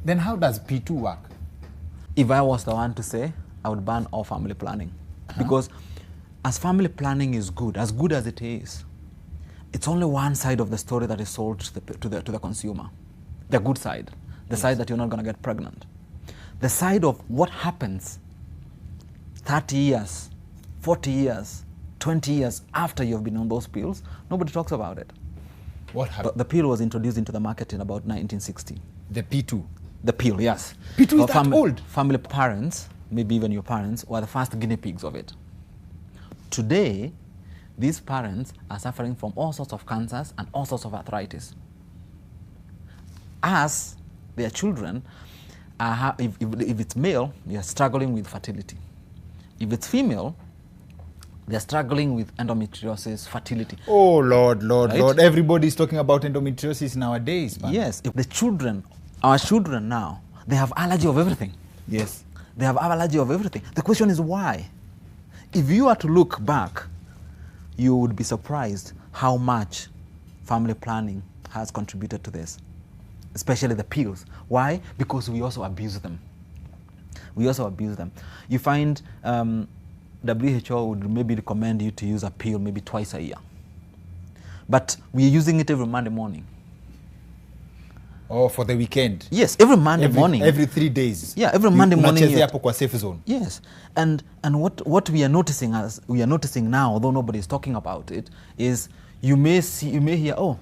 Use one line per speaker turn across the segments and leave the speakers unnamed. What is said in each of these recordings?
Then how does P2 work?
If I was the one to say, I would ban all family planning. Because as family planning is good as it is, it's only one side of the story that is sold to the consumer. The good side, the side that you're not going to get pregnant. The side of what happens 30 years, 40 years, 20 years after you've been on those pills, nobody talks about it.
What happened?
The pill was introduced into the market in about 1960.
The P2?
The pill, yes.
P2 is that old?
Family parents, maybe even your parents, were the first guinea pigs of it. Today, these parents are suffering from all sorts of cancers and all sorts of arthritis. As their children, if it's male, they are struggling with fertility. If it's female, they're struggling with endometriosis, fertility.
Oh, Lord,
Right?
Lord. Everybody's talking about endometriosis nowadays, man.
Yes, if the children, our children now, they have allergy of everything.
Yes.
They have allergy of everything. The question is why? If you are to look back, you would be surprised how much family planning has contributed to this, especially the pills. Why? Because we also abuse them. We also abuse them. You find WHO would maybe recommend you to use a pill maybe twice a year. But we're using it every Monday morning.
Oh, for the weekend?
Yes, every Monday morning.
Every 3 days?
Yeah, every Monday morning.
Unachezea hapo kwa safe zone?
Yes, and what we are noticing now, although nobody is talking about it, is you may hear, oh,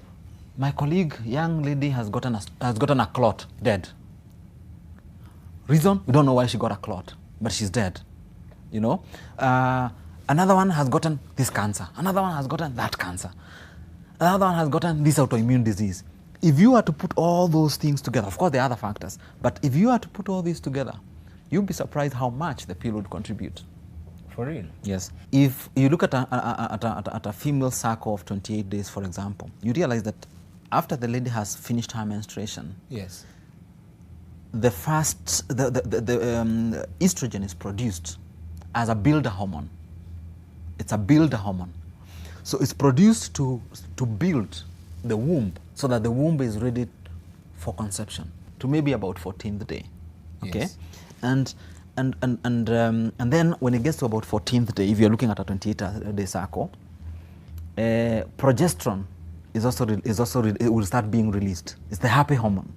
my colleague, young lady has gotten a clot, dead. Reason? We don't know why she got a clot, but she's dead. You know, another one has gotten this cancer. Another one has gotten that cancer. Another one has gotten this autoimmune disease. If you are to put all those things together, of course there are other factors, but if you are to put all these together, you'll be surprised how much the pill would contribute.
For real?
Yes. If you look at a female cycle of 28 days, for example, you realize that after the lady has finished her menstruation,
yes,
the estrogen is produced as a builder hormone. It's a builder hormone. So it's produced to build the womb so that the womb is ready for conception to maybe about 14th day. Okay?
Yes.
And then when it gets to about 14th day, if you're looking at a 28-day cycle, progesterone it will start being released. It's the happy hormone.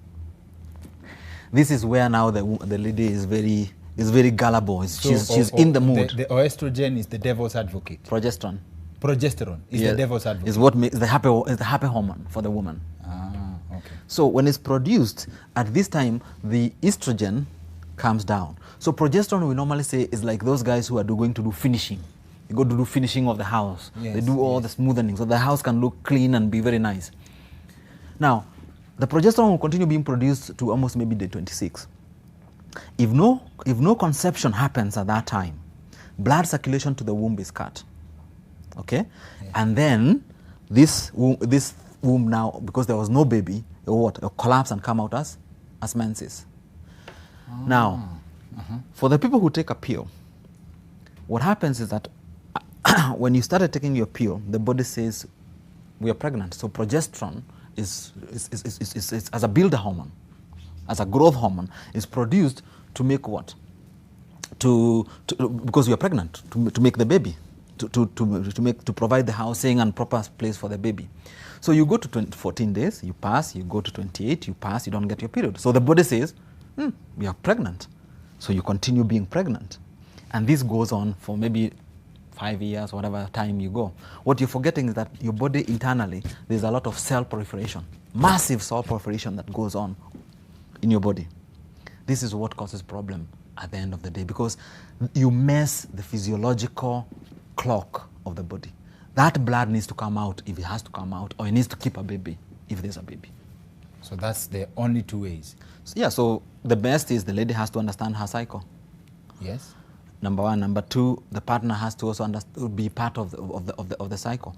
This is where now the lady is very gullible. She's in the mood.
The estrogen is the devil's advocate.
Progesterone.
Progesterone is the devil's advocate.
Is what makes the happy hormone for the woman.
Ah, okay.
So when it's produced at this time, the estrogen comes down. So progesterone we normally say is like those guys who are going to do finishing. They go to do finishing of the house.
Yes,
they do all the smoothening so the house can look clean and be very nice. Now, the progesterone will continue being produced to almost maybe day 26. If no conception happens at that time, blood circulation to the womb is cut. Okay? Yeah. And then this womb now, because there was no baby, it'll collapse and come out as menses. Oh. Now, for the people who take a pill, what happens is that when you started taking your pill, the body says, we are pregnant. So progesterone is as a builder hormone, as a growth hormone, is produced to make what? Because you are pregnant, to make the baby, to provide the housing and proper place for the baby. So you go to 14 days, you pass, you go to 28, you pass, you don't get your period. So the body says, we are pregnant. So you continue being pregnant. And this goes on for maybe 5 years, whatever time you go. What you're forgetting is that your body internally, there's a lot of cell proliferation, massive cell proliferation that goes on in your body. This is what causes problem at the end of the day, because you mess the physiological clock of the body. That blood needs to come out if it has to come out, or it needs to keep a baby if there's a baby.
So that's the only two ways.
So, yeah, so the best is the lady has to understand her cycle.
Yes.
Number one. Number two, the partner has to also be part of the cycle.